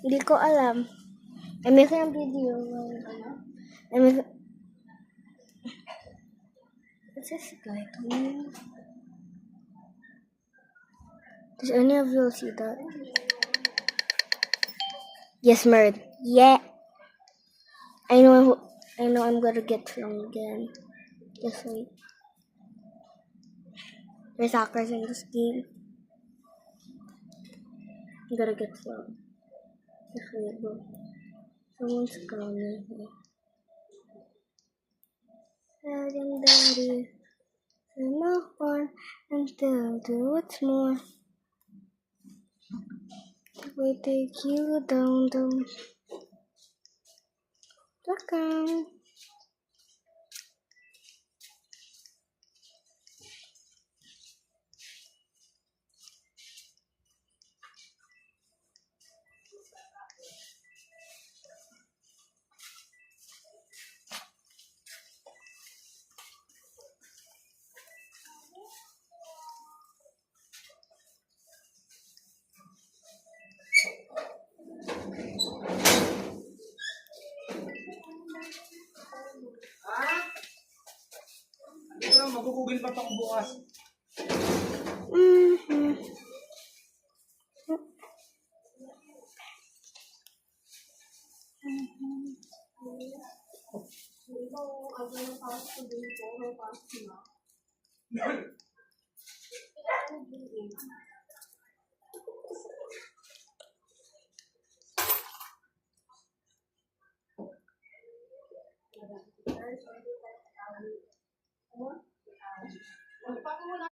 Hindi ko alam. May ko yung video. May ko... What's this guy doing? Does any of you see that? Yes, Mert. Yeah. I know I'm gonna get flung again. Just wait. There's hackers in this game. I'm gonna get flung. Just wait, bro. Someone's coming here. Daddy, my horn until do what's more. We take you down. Welcome. Magugugil pa ako bukas.